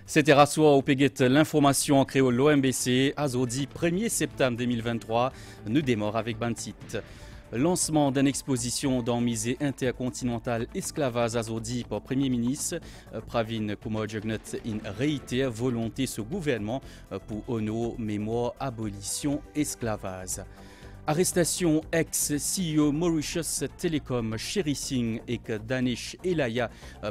C'était rassoir au Péguet l'information en créole l'OMBC. Azodi, 1er septembre 2023, nous démarre avec Bantit. Lancement d'une exposition dans musée intercontinental esclavage Azodi par Premier ministre. Pravin Kumar Jugnauth réitère volonté ce gouvernement pour honorer mémoire abolition esclavage. Arrestation ex-CEO Mauritius Telecom Sherry Singh et Danish Elaya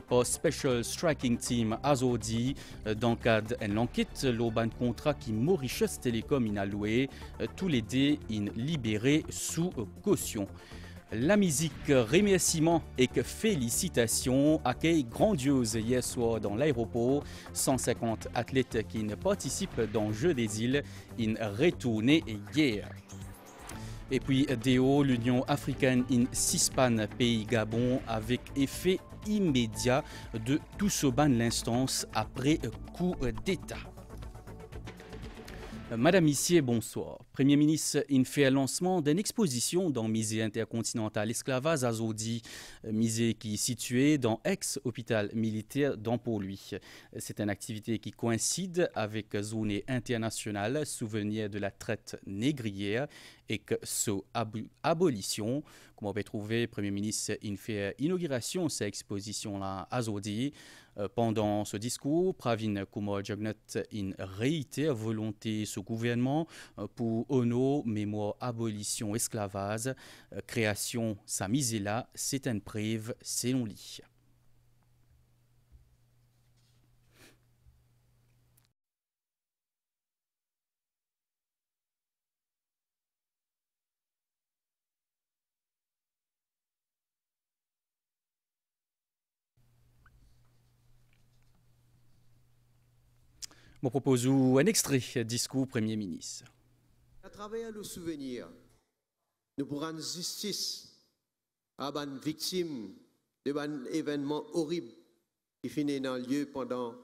par Special Striking Team Azodi dans le cadre d'une enquête l'auban contrat qui Mauritius Telecom a loué tous les deux libérés sous caution. La musique, remerciements et félicitations accueille grandiose hier soir dans l'aéroport. 150 athlètes qui participent dans le Jeu des îles retourné hier. Et puis DO, l'Union africaine in Sispan, pays Gabon, avec effet immédiat de tout ce ban l'instance après coup d'État. Madame Issier, bonsoir. Premier ministre, il fait un lancement d'une exposition dans le musée intercontinental esclavage Azodi, musée qui est situé dans ex-hôpital militaire d'Amport-Lui. C'est une activité qui coïncide avec la journée internationale souvenir de la traite négrière et que son abolition. Comme on peut trouver, Premier ministre, il fait inauguration de cette exposition-là à Azodi. Pendant ce discours, Pravin Kumar Jugnauth réitère volonté ce gouvernement pour honorer mémoire abolition esclavage, création sa mise là, c'est une preuve selon lui. Je propose un extrait discours Premier ministre. À travers le souvenir, nous pourrons rendre justice à les victimes de événements horribles qui finissent dans lieu pendant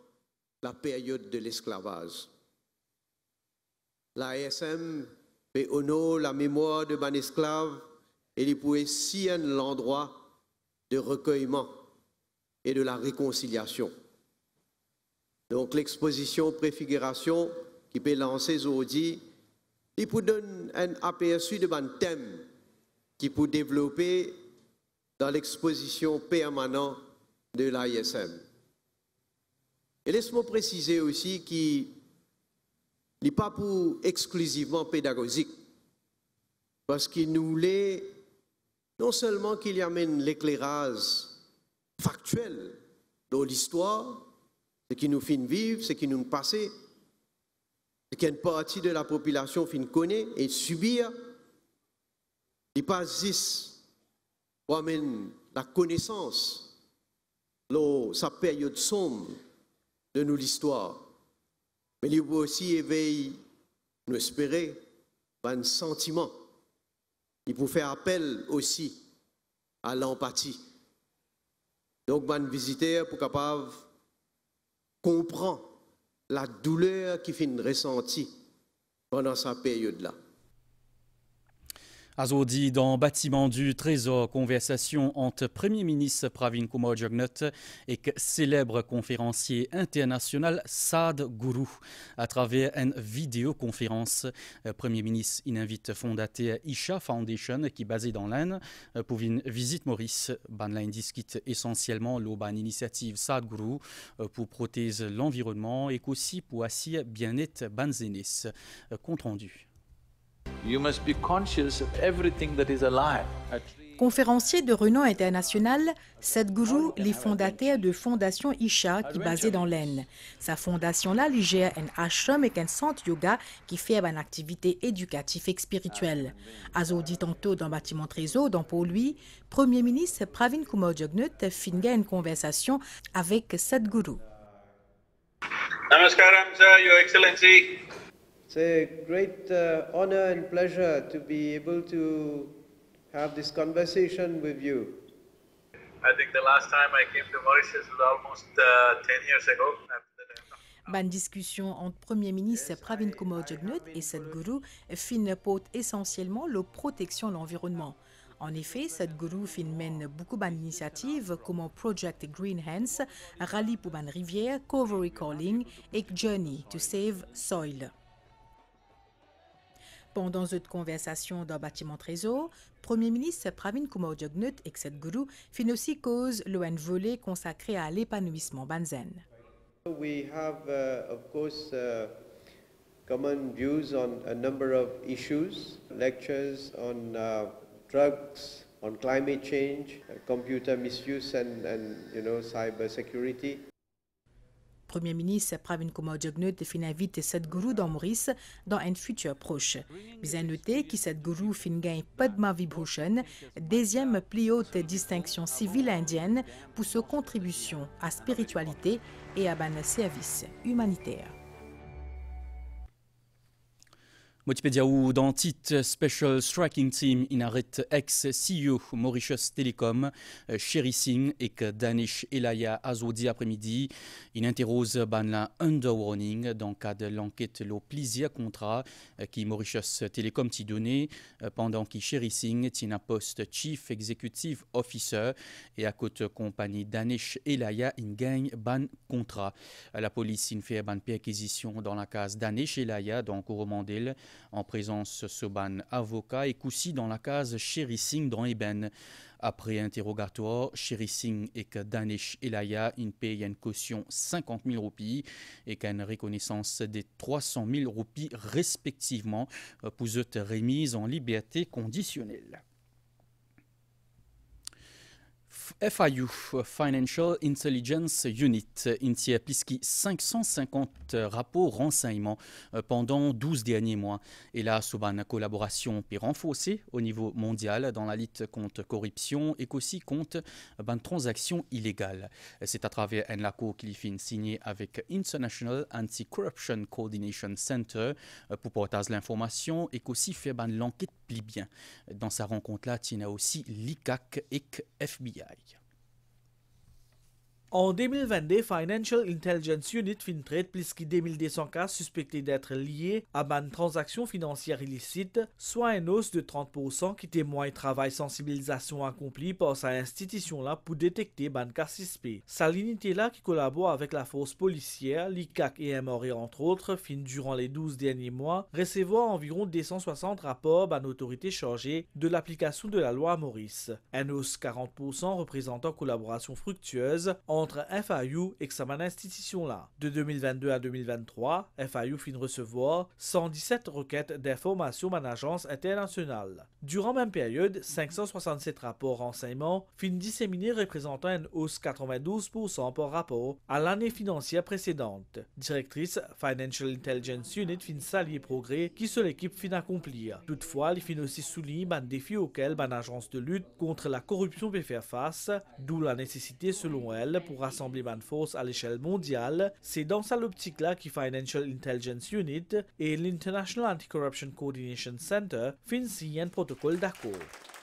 la période de l'esclavage. L'ASM fait honneur la mémoire de ban esclaves et il pourrait sillonner l'endroit de recueillement et de la réconciliation. Donc l'exposition préfiguration qui peut lancer aujourd'hui, il peut donner un aperçu de un thème qui peut développer dans l'exposition permanente de l'ASM. Et laisse-moi préciser aussi qu'il n'est pas pour exclusivement pédagogique, parce qu'il nous l'est non seulement qu'il y amène l'éclairage factuel dans l'histoire, ce qui nous fait vivre, ce qui nous passe, ce qu'une partie de la population fin connaît et subir, il passe juste pour amener la connaissance, sa période sombre de nous l'histoire. Mais il peut aussi éveiller, nous espérer, un sentiment. Il peut faire appel aussi à l'empathie. Donc, un visiteur pour capable comprend la douleur qui fait ressentie pendant sa période-là. Azodi, dans le bâtiment du Trésor, conversation entre Premier ministre Pravin Kumar Jugnauth et célèbre conférencier international Sadhguru. À travers une vidéoconférence, Premier ministre invite fondateur Isha Foundation qui est basé dans l'Inde pour une visite Maurice. Banline discute essentiellement l'auban initiative Sadhguru pour protéger l'environnement et aussi pour assurer bien-être banzenis. Compte rendu. You must be conscious of everything that is alive. Conférencier de renom international, Sadhguru est fondateur de Fondation Isha qui est basée dans l'Inde. Sa fondation-là lui gère un ashram et un centre yoga qui fait une activité éducative et spirituelle. Azodi tantôt dans le bâtiment Trésor, dans pour lui, Premier ministre Pravin Kumar Jugnauth finit une conversation avec Sadhguru. Namaskaram, sir, Your Excellency. It's a great honor and pleasure to be able to have this conversation with you. I think the last time I came to Mauritius was almost 10 years ago. Une discussion entre Premier ministre Pravin Kumar Jugnauth et Sadhguru porte essentiellement la protection de l'environnement. En effet, cette guru mène beaucoup d'initiatives comme Project Green Hands, Rallye pour ban rivière, Covery Calling et Journey to Save Soil. Pendant cette conversation dans le bâtiment Trésor, Premier ministre Pravin Kumar Jugnauth et cette guru fin aussi cause l'ON volet consacré à l'épanouissement banzen. We have, of course, common views on a number of issues, lectures on drugs, on climate change, computer misuse and cyber security. Premier ministre Pravin Kumar Jugnauth fin invite cette guru dans Maurice dans un futur proche. Bien noté que cette guru fin gagne Padma Vibhushan, deuxième plus haute distinction civile indienne pour sa contribution à la spiritualité et à un service humanitaire. Multimédia ou dans titre Special Striking Team inarrête ex-CEO Mauritius Telecom, Sherry Singh et Danish Elaya Azodi après-midi. Il interrose la underwarning dans le cadre de l'enquête le plaisir contrat qui Mauritius Telecom t'y donné pendant que Sherry Singh tient un poste Chief Executive Officer et à côté compagnie Danish Elaya il gagne ban contrat. La police fait une perquisition dans la case Danish Elaya donc au Romandel en présence de ban avocat et Koussi dans la case Sherry Singh dans Eben. Après interrogatoire, Sherry Singh et Danish Elaya payent une caution 50 000 roupies et une reconnaissance des 300 000 roupies respectivement pour cette remise en liberté conditionnelle. FIU, Financial Intelligence Unit, initié plus de 550 rapports renseignements pendant 12 derniers mois. Et là, sous une collaboration est renforcée au niveau mondial dans la lutte contre la corruption et aussi contre une transaction illégale. C'est à travers un accord qu'il est signé avec International Anti-Corruption Coordination Center pour partager l'information et aussi faire l'enquête plus bien. Dans sa rencontre-là, il y a aussi l'ICAC et FBI. En 2022, Financial Intelligence Unit fin traite plus que 2200 cas suspectés d'être liés à une transaction financière illicite, soit une hausse de 30% qui témoigne travail sensibilisation accompli par sa institution-là pour détecter ban cas suspect. Sa unité-là qui collabore avec la force policière, l'ICAC et MRE entre autres, fin durant les 12 derniers mois, recevoir environ 260 rapports ban autorités chargées de l'application de la loi à Maurice. Une hausse 40% représentant collaboration fructueuse entre FIU et sa institution-là. De 2022 à 2023, FIU fin recevoir 117 requêtes d'information à l'agence internationale. Durant la même période, 567 rapports renseignements fin disséminés représentant une hausse 92% par rapport à l'année financière précédente. Directrice Financial Intelligence Unit fin saluer progrès qui seule équipe fin accomplir. Toutefois, il fin aussi souligner un défi auquel l'agence de lutte contre la corruption peut faire face, d'où la nécessité selon elle pour rassembler une force à l'échelle mondiale. C'est dans cette optique-là que Financial Intelligence Unit et l'International Anti-Corruption Coordination Center fin signent un protocole d'accord.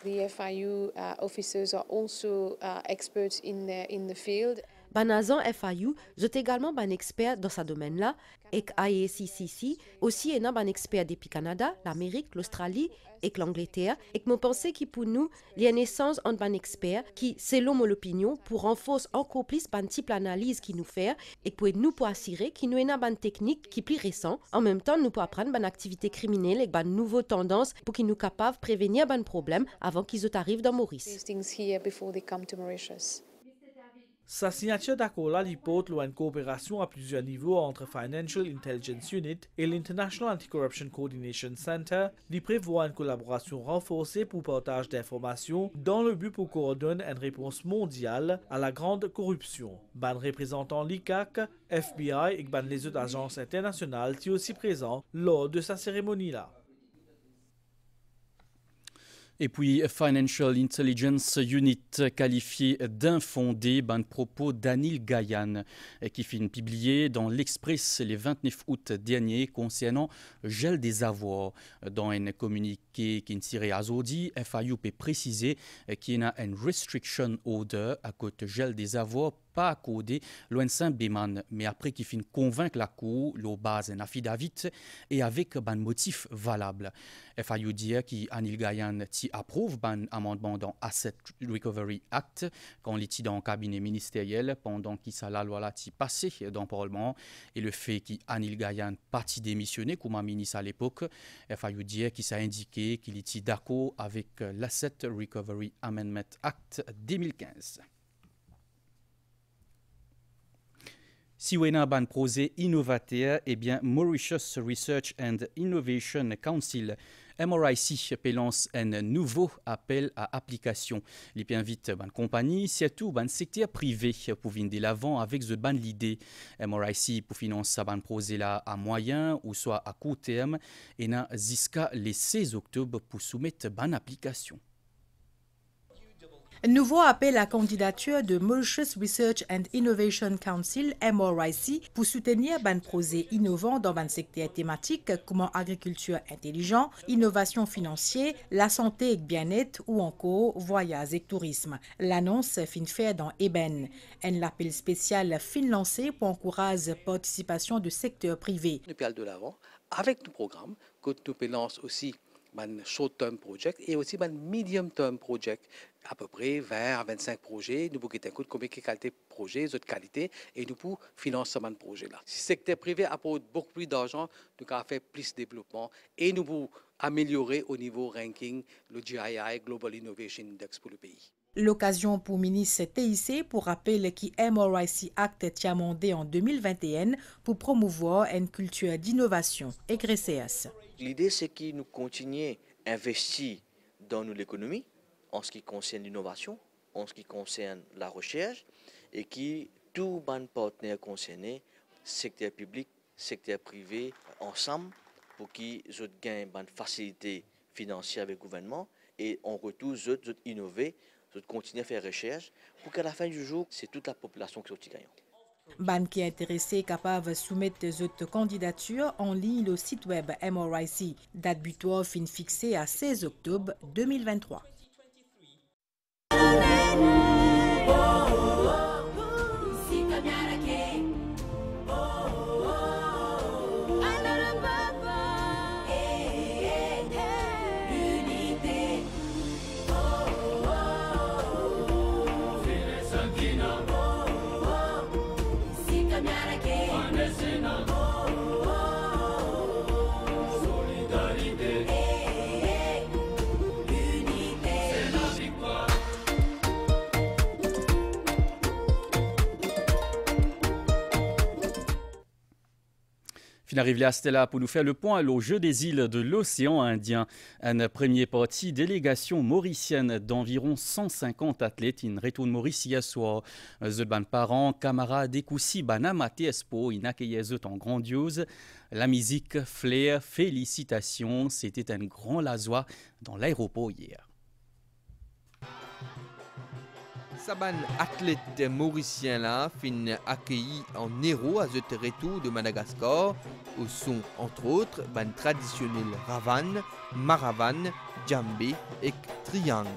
The FIU officers are also experts in the field. Banazan FIU, est également un expert dans ce domaine-là, et IACCC aussi est un expert depuis Canada, l'Amérique, l'Australie et l'Angleterre, et que je pense que pour nous, il y a une naissance en un expert qui, selon mon opinion, pour renforcer encore plus un type d'analyse qui nous fait et pour nous pour assurer qu'il nous a une technique qui est plus récente. En même temps, nous pour apprendre une activité criminelle et une nouvelle tendance pour qu'ils nous capables de prévenir un problème avant qu'ils arrivent dans Maurice. Sa signature d'accord-là porte une coopération à plusieurs niveaux entre Financial Intelligence Unit et l'International Anti-Corruption Coordination Center, qui prévoit une collaboration renforcée pour partage d'informations dans le but pour coordonner une réponse mondiale à la grande corruption. Ban représentant l'ICAC, FBI et les autres agences internationales sont aussi présents lors de sa cérémonie-là. Et puis, Financial Intelligence Unit qualifié d'infondé un propos d'Anil Gayan qui finit publié dans l'Express le 29 août dernier concernant gel des avoirs. Dans un communiqué qui est tiré à Zodi, FIU peut préciser qu'il y a une restriction order à côté gel des avoirs pas accordé l'ONC Béman, mais après qu'il finit convaincre la Cour, le base un affidavit et avec un motif valable. FAU dire qu'Anil Gayan approuve un amendement dans Asset Recovery Act quand il était dans le cabinet ministériel pendant qu'il la loi là passé dans le Parlement et le fait qu'Anil Gayan parti démissionné comme un ministre à l'époque, FAU dire qu'il s'est indiqué qu'il était d'accord avec l'Asset Recovery Amendment Act 2015. Si on a un projet innovateur, eh bien, Mauritius Research and Innovation Council, MRIC, lance un nouveau appel à application. Il invite une compagnie, surtout un secteur privé, pour venir de l'avant avec ce ban l'idée. MRIC pour financer un projet là à moyen ou soit à court terme, et n'a jusqu'à le 16 octobre pour soumettre une application. Nouveau appel à candidature de Mauritius Research and Innovation Council, MRIC, pour soutenir un projet innovant dans un secteur thématique comme agriculture intelligente, innovation financière, la santé et bien-être ou encore voyage et tourisme. L'annonce fin fait dans Eben. Un appel spécial fin lancé pour encourager la participation du secteur privé. Nous allons de l'avant avec nos programmes que nous lançons aussi un short-term project et aussi un medium-term project. À peu près 20 à 25 projets, nous pouvons écouter combien de qualité de projet, de qualité, et nous pouvons financer ce projet-là. Si le secteur privé apporte beaucoup plus d'argent, nous pouvons faire plus de développement et nous pouvons améliorer au niveau ranking le GII, Global Innovation Index pour le pays. L'occasion pour le ministre TIC pour rappeler que MRIC Act est amendé en 2021 pour promouvoir une culture d'innovation et GCS. L'idée, c'est que nous continuons à investir dans l'économie en ce qui concerne l'innovation, en ce qui concerne la recherche, et qui tous les partenaires concernés, secteur public, secteur privé, ensemble, pour qu'ils gagnent une facilité financière avec le gouvernement, et en retour, ils innover, ils continuer à faire recherche, pour qu'à la fin du jour, c'est toute la population qui soit gagnante. Ban qui est intéressé capable de soumettre cette candidature en ligne le site web MRIC. Date butoir fin fixée à 16 octobre 2023. Fin arrivé à Stella pour nous faire le point au jeu des îles de l'océan Indien. Une première partie délégation mauricienne d'environ 150 athlètes in retourne Maurice hier soir. Ban parents, camarades et coussi banamate espo in accueillait en grandiose. La musique, flair, félicitations, c'était un grand lasoir dans l'aéroport hier. Saban athlète mauricien là fin accueilli en héros à ce retour de Madagascar où sont entre autres ban traditionnel ravan, maravan, djambé et triangle.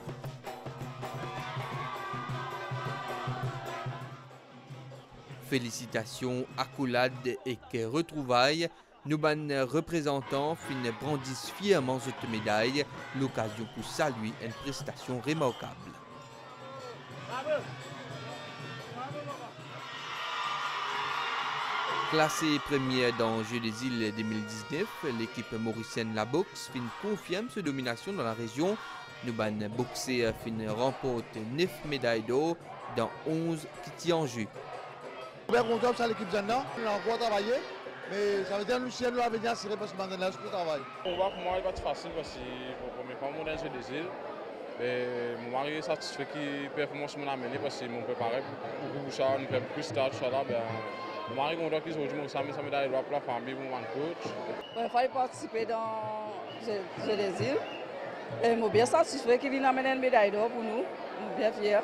Félicitations, accolades et retrouvailles. Nos ban représentants fin brandissent fièrement cette médaille, l'occasion pour saluer une prestation remarquable. Classée première dans Jeux des îles 2019, l'équipe mauricienne La Boxe confirme sa domination dans la région. Nous ban boxer remporte 9 médailles d'or dans 11 qui tient en jeu. Je suis content de l'équipe Zanda, on a encore travaillé, mais ça veut dire que nous sommes à venir tirer parce que maintenant je peux travailler. On va pour moi il va être facile parce que pour mes parents dans Jeux des îles. Et mon mari est satisfait qu'il performance m'en amener parce qu'ils m'ont préparé pour ça, on fait plus tard, ça là. Mon mari est content qu'ils ont ça médaille pour la famille, pour mon coach. Il fallait participer dans Jeux des îles. Et je suis bien satisfait qu'ils viennent amener une médaille d'or pour nous. Je suis bien fier.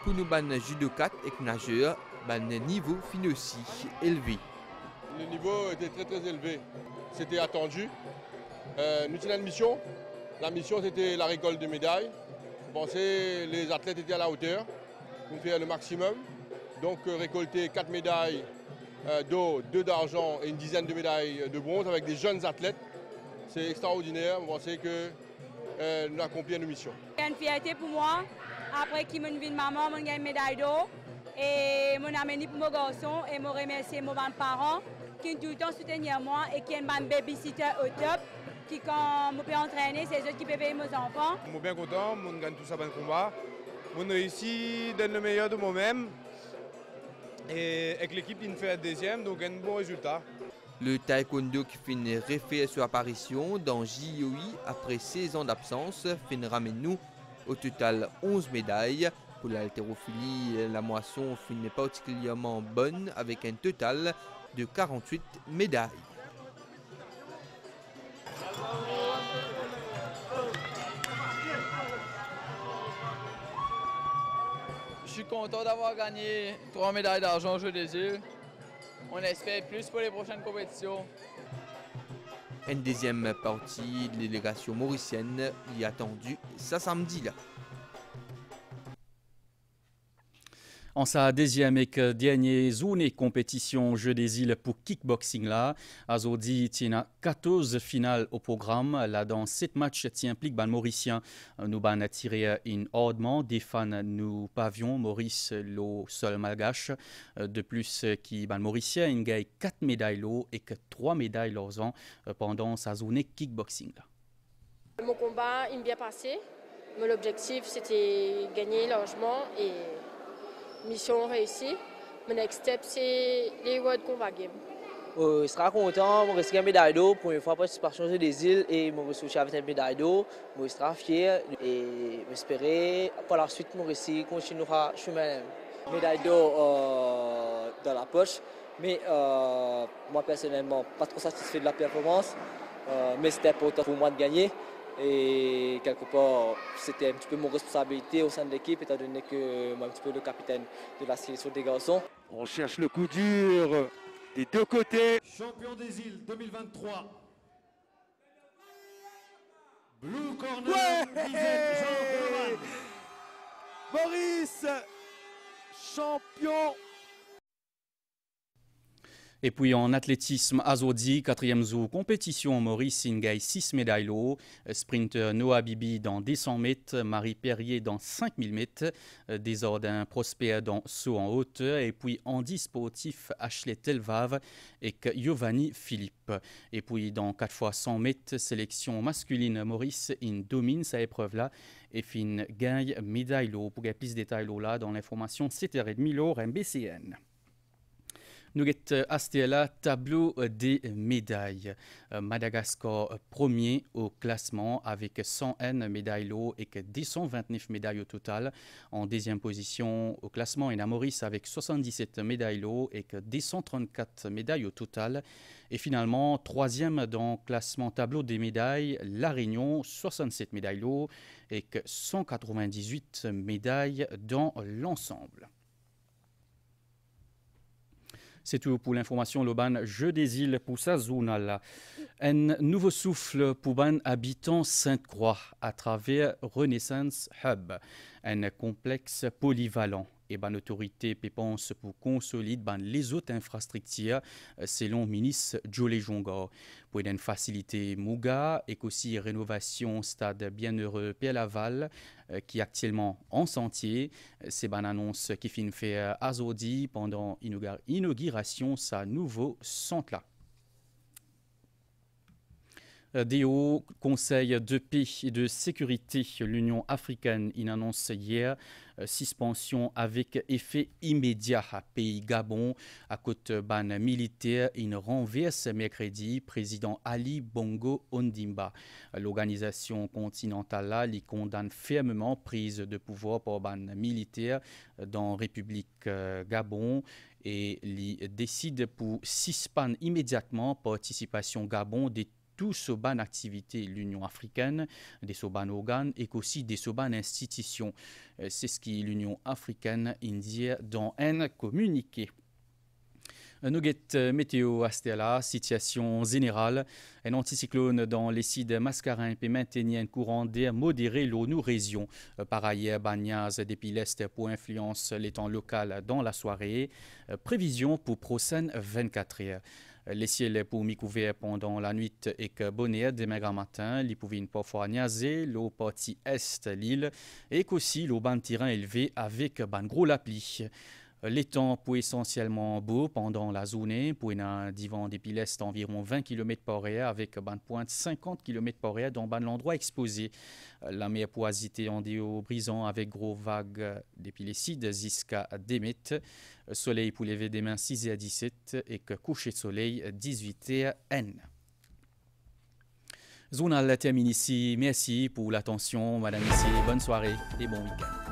Pour nous, les judokas et nageurs, le niveau fin aussi élevé. Le niveau était très très élevé. C'était attendu. Nous avons une mission. La mission, c'était la récolte de médailles. Je pensais que les athlètes étaient à la hauteur pour faire le maximum. Donc récolter 4 médailles d'or, 2 d'argent et une dizaine de médailles de bronze avec des jeunes athlètes. C'est extraordinaire, vous pensez que nous accomplissons nos missions. C'est une fierté pour moi, après qu'il me vie de maman, je gagne une médaille d'or et je amené pour mon garçon et je remercie mes parents qui ont tout le temps soutenu moi et qui ont un babysitter au top, qui quand je peux entraîner, c'est eux qui peuvent payer mes enfants. Je suis bien content, je gagne tout ça dans le combat. Je réussis à donner le meilleur de moi-même et avec l'équipe qui me fait deuxième, donc un bon résultat. Le taekwondo qui finit refaire son apparition dans JOI après 16 ans d'absence finit ramène nous au total 11 médailles. Pour l'haltérophilie, la moisson finit particulièrement bonne avec un total de 48 médailles. Je suis content d'avoir gagné 3 médailles d'argent aux Jeux des îles. On espère plus pour les prochaines compétitions. Une deuxième partie de l'élégation mauricienne y attendue ce samedi-là. En sa deuxième et dernière zone compétition Jeux des îles pour kickboxing là, Azodi tient 14 finales au programme. Là dans 7 matchs qui impliquent les Mauriciens. Nous ban tiré une ordement des fans nous pavions Maurice le seul malgache. De plus qui ban Mauricien il gagne 4 médailles l'eau et que 3 médailles leurs ans pendant sa zone kickboxing là. Mon combat il m'a bien passé. Mais l'objectif c'était gagner largement et mission réussie. Mon next step, c'est les World Combat Games. Je serai content, je recevoir une médaille d'or. Première fois participation aux des îles et je reçois avec une médaille d'or. Je serai fier et j'espère par la suite, je continuera chemin. Médaille d'or dans la poche. Mais moi personnellement, pas trop satisfait de la performance. Mais c'était important pour moi de gagner. Et quelque part, c'était un petit peu mon responsabilité au sein de l'équipe, étant donné que je suis un petit peu le capitaine de la sélection des garçons. On cherche le coup dur des deux côtés. Champion des îles 2023. Blue Corner, Jean Maurice, champion. Et puis en athlétisme, Azodi, 4e zoo, compétition Maurice Ingay, 6 médailles l'eau. Sprinter Noah Bibi dans 200 mètres, Marie Perrier dans 5000 mètres, Desordin Prosper dans saut en hauteur, et puis Andy sportif Ashley Telvave et Giovanni Philippe. Et puis dans 4 fois 100 mètres, sélection masculine, Maurice domine sa épreuve là et fin gagne médaille l'eau. Pour gagner plus de détails là dans l'information 7h30 l'heure MBCN. Nous avons là tableau des médailles. Madagascar premier au classement avec 101 médailles l'eau et 229 médailles au total. En deuxième position au classement, il y a Maurice avec 77 médailles l'eau et 234 médailles au total. Et finalement, troisième dans le classement tableau des médailles, La Réunion, 67 médailles l'eau et 198 médailles dans l'ensemble. C'est tout pour l'information. Le ban Jeux des îles pour sa zone là. Un nouveau souffle pour ban habitants Sainte-Croix à travers Renaissance Hub, un complexe polyvalent. Et ban autorité pense pour consolider les autres infrastructures selon ministre Jolie Jonga. Pour une facilité Mouga et aussi rénovation stade Bienheureux Pierre-Laval qui est actuellement en chantier. C'est une annonce qui finit fait Azodi pendant l'inauguration sa nouveau centre là. Des Conseil de paix et de sécurité, l'Union africaine in annonce hier suspension avec effet immédiat à pays Gabon à côte ban militaire in renverse mercredi président Ali Bongo Ondimba. L'organisation continentale là les condamne fermement prise de pouvoir par ban militaire dans République Gabon et les décide pour suspendre immédiatement participation Gabon des tout soban activité l'Union africaine, des soban organes et aussi des soban institutions. C'est ce qui l'Union africaine indique dans un communiqué. Nugget météo à Stella, situation générale. Un anticyclone dans les sites Mascarin peut maintenir un courant d'air modéré dans nos régions. Par ailleurs, Bagnaz depuis l'Est pour influence les temps local dans la soirée. Prévision pour prochaine 24 heures. Les ciels pour mi-couverts pendant la nuit et que bonnet demain grand matin. Les pouvines parfois niaiser, l'eau partie est l'île et aussi l'eau ban terrain élevé avec ban gros la pluie. Les temps pour essentiellement beau pendant la journée, pour un divan depuis l'est environ 20 km par heure avec ban pointe 50 km par heure dans ban l'endroit exposé. La mer pour agiter en déo brisant avec gros vagues depuis les sides jusqu'à Demet. Soleil pour lever des mains 6h à 17 et que coucher de soleil 18h N. Journal termine ici. Merci pour l'attention, madame, messieurs. Bonne soirée et bon week-end.